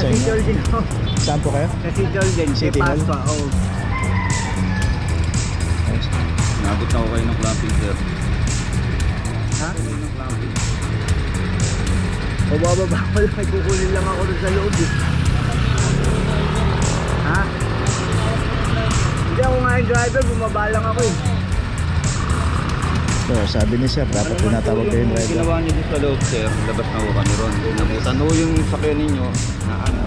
sa City inyo? Hall din ako. Saan po kayo? Sa City Hall din. City Kay Hall? Pascua, oo. Nabot na ako kayo ng clamping, sir. Ha? Kayo ng clamping. O bababa ko lang. May kukunin lang ako doon sa loob eh. Ha? Hindi ako nga yung driver. Bumaba lang ako eh. So, sabi ni sir, dapat tinatawag kayo yung driver. Ginawa niyo dito sa loob, sir. Labas na ako kami ron. Nabutan ho yung sakyan ninyo na ano.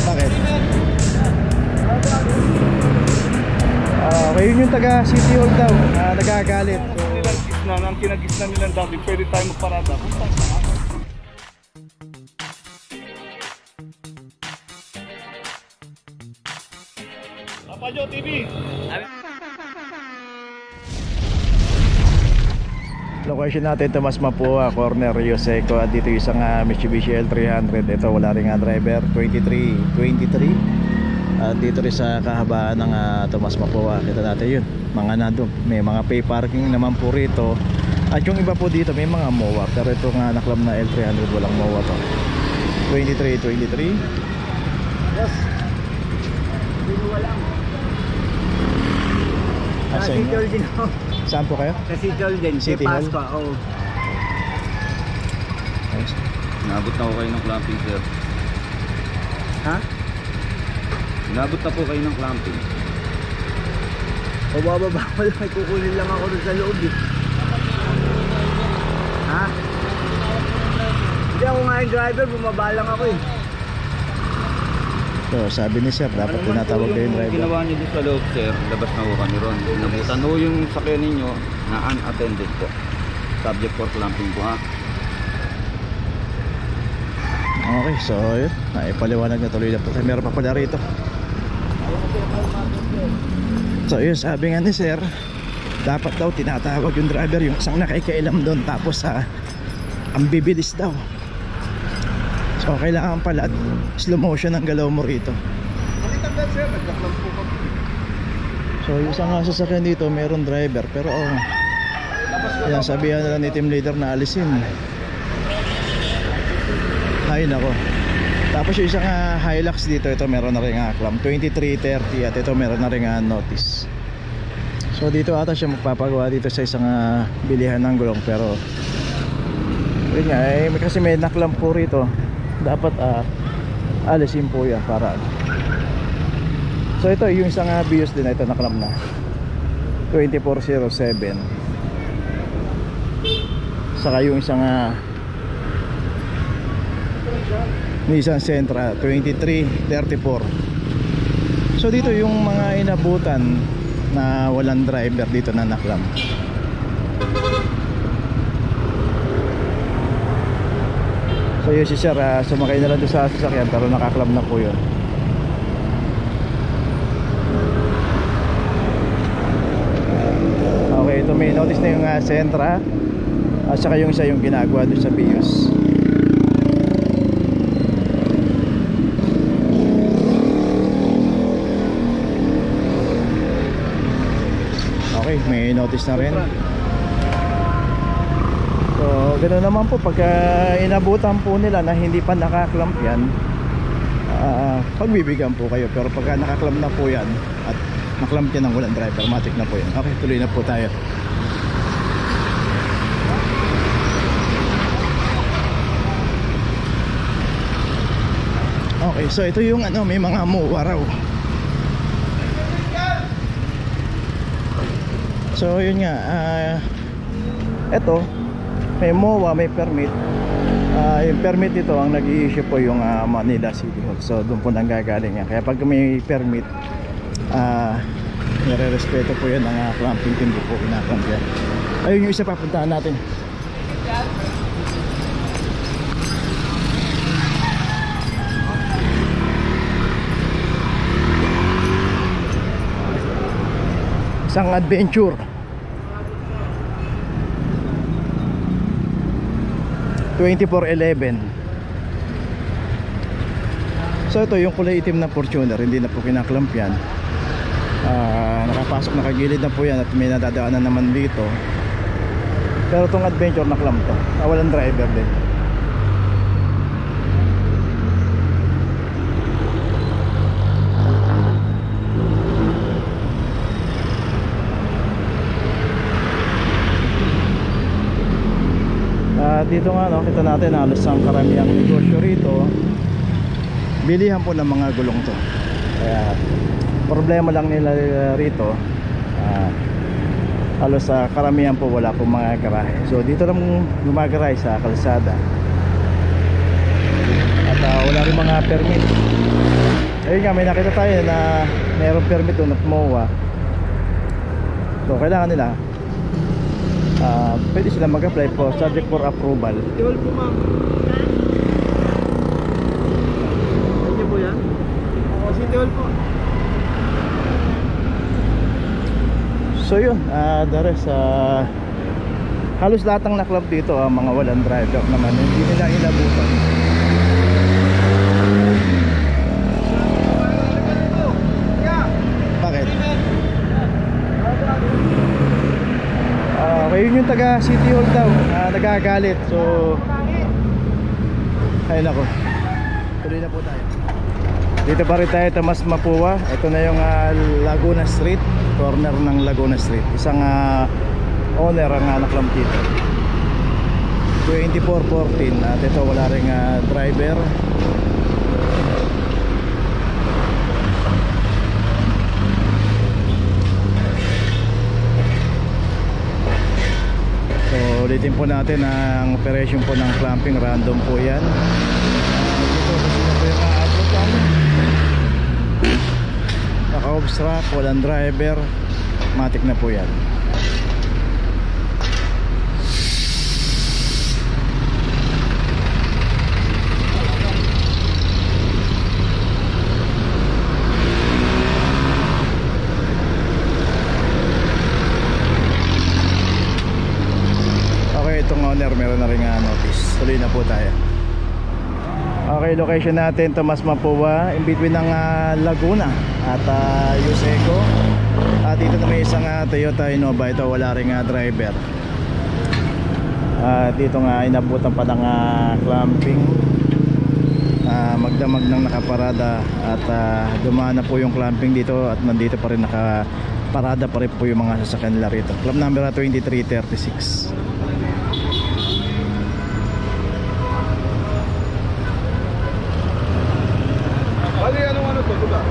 Bakit? Kayo yung taga City Hall daw, nagagalit. So, Ang kinagis na nilang dati, pwede tayo magparada. Papajo TV! location natin Tomas Mapua, corner Yoseco, at dito yung isang Mitsubishi L300. Ito wala rin nga driver, 23. At dito rin sa kahabaan ng Tomas Mapua, kita natin yun, mga nandun, may mga pay parking naman po rito. At yung iba po dito may mga MOA, pero ito nga naklam na L300 walang MOA to. 23. Yes. Binuwa lang. Sa Sa City inyo? Hall din ako. Saan po kayo? Sa City Hall din. City Kay Hall? Pascua, oo. Nabot na ako kayo ng clamping, sir. Ha? Nabot na po kayo ng clamping. O bababa ko lang. May kukunin lang ako doon sa loob eh. Ha? Hindi ako nga yung driver. Bumaba lang ako eh. So, sabi ni sir, dapat tinatawag kayo yung driver. Ginawa niyo dito sa loob, sir. Labas na ako kami ron. Nabutan ho yung sakyan ninyo na unattended po. Subject for clamping po, ha. Okay, so yun, naipaliwanag na tuloy na po. Meron pa pala rito. So yun, sabi nga ni sir, dapat daw tinatawag yung driver, yung isang nakikailam doon. Tapos ang bibilis daw. So kailangan pala slow motion ang galaw mo rito. So yung isang sasakyan dito, meron driver. Pero yan, sabihan nila ni team leader na alisin. Ay nako. Tapos yung isang Hilux dito, ito meron na rin clamp 2330, at ito meron na rin notice. So dito ata siya magpapagawa dito sa isang bilihan ng gulong. Pero yun nga, kasi may naklamp po rito. Dapat alisin po yan para. So ito yung isang Vios din, ito naklamp na 2407. Saka yung isang Nissan Sentra 2334. So dito yung mga inabutan na walang driver dito na naklam. So yun si sir, sumakay na lang doon sa sasakyan pero nakaklam na po yun. Okay, ito may notice na yung Sentra. At saka yung isa yung ginagawa doon sa Vios. Okay, may notice na rin. So, ganoon naman po pagka inabutan po nila na hindi pa nakaklamp yan, pagbibigyan po kayo. Pero pagka nakaklamp na po yan at naklamp yan ng walang driver, matik na po yan. Okay, tuloy na po tayo. Okay, so ito yung may mga MOA raw. So yun nga, eto may MOA, may permit. Yung permit ito ang nag-i-issue po yung Manila City Hall. So doon po nanggagaling yan. Kaya pag may permit, nire-respeto po yan ng clamping team po, kinaklamp yan. Ayun yung isa papuntahan natin. Isang adventure 2411. So ito yung kulay itim na Fortuner, hindi na po kinaklamp yan. Nakapasok, nakagilid na po yan at may nadadaanan naman dito. Pero itong adventure naklamp to, walang driver din. dito nga no, kita natin halos ang karamihang negosyo rito bilihan po ng mga gulong to. Kaya problema lang nila rito, halos sa karamihan po wala pong mga garahe. So dito lang gumagarahe sa kalsada. At wala rin mga permit. Ayun nga, may nakita tayo na mayroong permit doon at MOA. So kailangan nila pwede sila mag-apply for subject for approval. Tewal po ma'am. Ano po yan? O, si Tewal po. So yun, the rest, halos lahat ng naklab dito, mga walang driver naman, hindi nila inabutan. Bakit? Okay, yun yung taga City Hall daw, nagagalit. So ayun ako, tuloy na po tayo. Dito pa rin tayo, Tomas Mapua. Ito na yung Laguna Street, corner ng Laguna Street. Isang owner ang naklamp dito, 2414. At ito wala ring driver. So ulitin po natin ang operation po ng clamping. Random po yan. Dito kasi na po yung abot namin. Naka-obstruct, walang driver, matik na po yan. Okay, itong owner meron na rin notice. Tuloy na po tayo. Okay, location natin Tomas Mapua, in between ng Laguna at Yuseco. Dito na may isang Toyota Innova. Ito wala ring driver. Dito nga inabutan pa ng clamping. Magdamag ng nakaparada at dumaan na po yung clamping dito at nandito pa rin nakaparada pa rin po yung mga sasakyan nila rito. Club number 2336. Bali, ano to? Diba?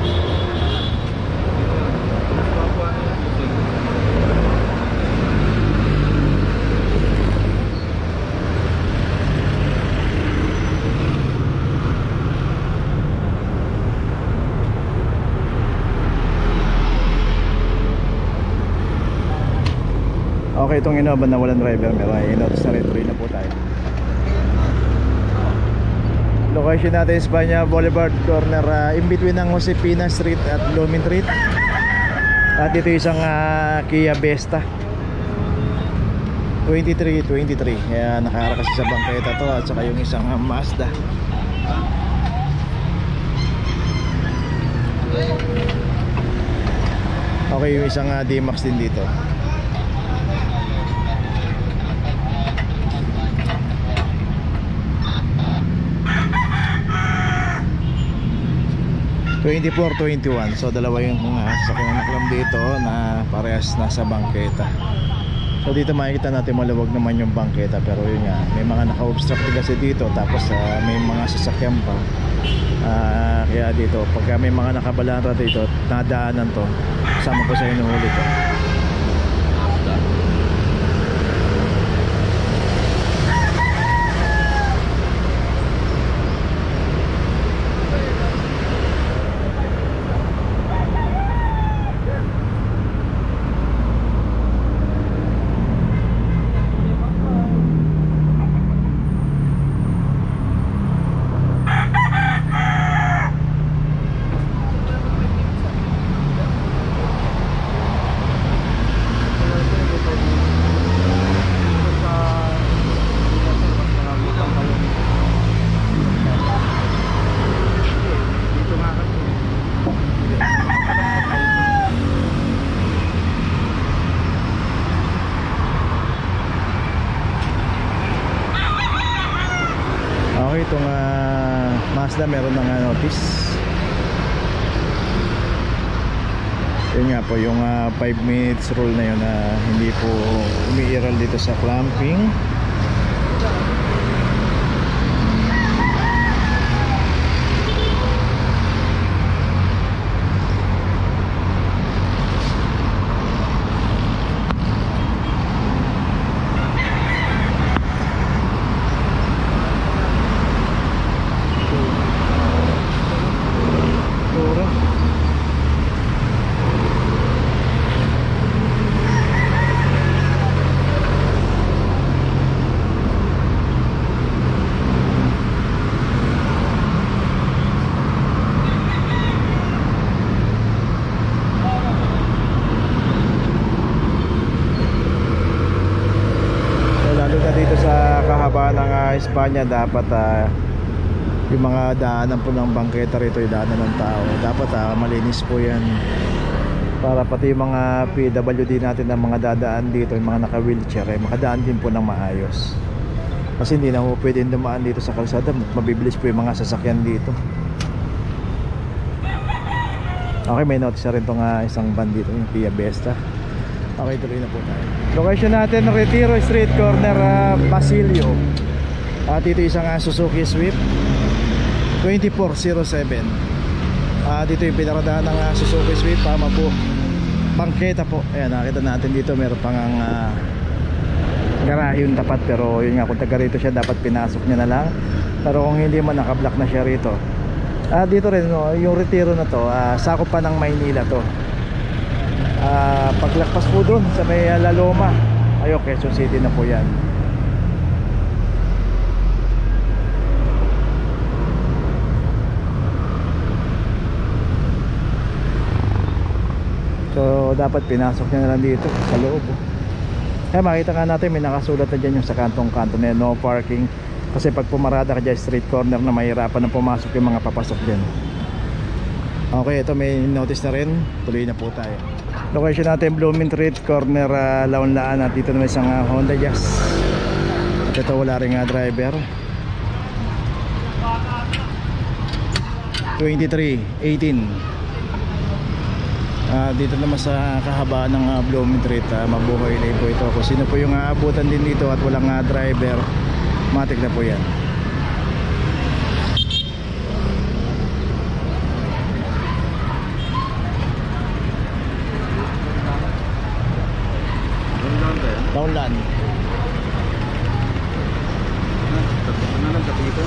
Okay, itong Innova na walang driver, may notice na rin. Tuloy na po tayo. Location natin Espanya Boulevard, corner in between ng Josepina Street at Lumin Street. At dito isang Kia Vesta 2323. Kaya nakaharap kasi sa bangketa to, at saka yung isang Mazda. Okay, yung isang D-Max din dito. (2421). So dalawa yung sasakyan na naklam dito na parehas nasa bangketa. So dito makikita natin maluwag naman yung bangketa, pero yun nga, may mga naka-obstruct kasi dito, tapos may mga sasakyan pa. Kaya dito pagka may mga nakabalata dito, nadaanan to, kasama ko sa inuhuli to. Itong Mazda meron na nga notice. Yun nga po yung 5 minutes rule na yun na hindi po umiiral dito sa clamping. Espanya dapat yung mga daanan po ng bangketa rito, yung daanan ng tao, dapat malinis po yan, para pati yung mga PWD natin na mga dadaan dito, yung mga naka-wheelchair makadaan din po ng maayos, kasi hindi na po pwedeng dumaan dito sa kalsada, mabibilis po yung mga sasakyan dito. Okay, may notice na rin itong isang van dito, yung Kia Vesta. Okay, tuloy na po tayo. Location natin, Retiro Street, corner Basilio. At ito isang Suzuki Swift 2407. Dito yung pinaradahan ng Suzuki Swift, tama po, bangketa po. Ayan, nakita natin dito meron pang garahe yung tapat, pero yun nga, kung taga rito siya dapat pinasok niya na lang, pero kung hindi man, nakablock na siya rito. Dito rin yung Retiro na to, sakop pa ng Maynila to. Paglakpas po dun sa may La Loma, Quezon City na po yan. So dapat pinasok niya na lang dito sa loob. Makita nga natin may nakasulat na dyan yung sa kantong-kanto na no parking, kasi pag pumarada ka dyan street corner na, mahirapan na pumasok yung mga papasok dyan. Okay, ito may notice na rin, tuloy na po tayo. Location natin Blooming Street, corner Laon-Laan, at dito naman isang Honda Jazz. At ito wala rin driver. 2318. Dito naman sa kahabaan ng Blooming Street, mabuhay na po ito. Kung sino po yung aabutan din dito at walang driver, matik na po yan. Downland. Tapos na lang dito.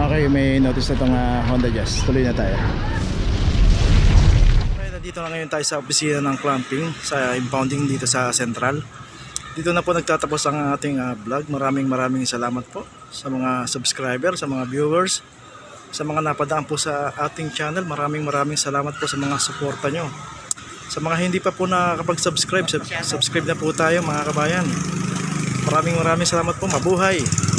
Okay, may notice na itong Honda Jazz. Tuloy na tayo. Okay, nandito na ngayon tayo sa opisina ng clamping, sa impounding dito sa Central. Dito na po nagtatapos ang ating vlog. Maraming salamat po sa mga subscriber, sa mga viewers, sa mga napadaan po sa ating channel. Maraming salamat po sa mga suporta nyo. Sa mga hindi pa po nakakapag-subscribe, subscribe na po tayo mga kabayan. Maraming salamat po. Mabuhay!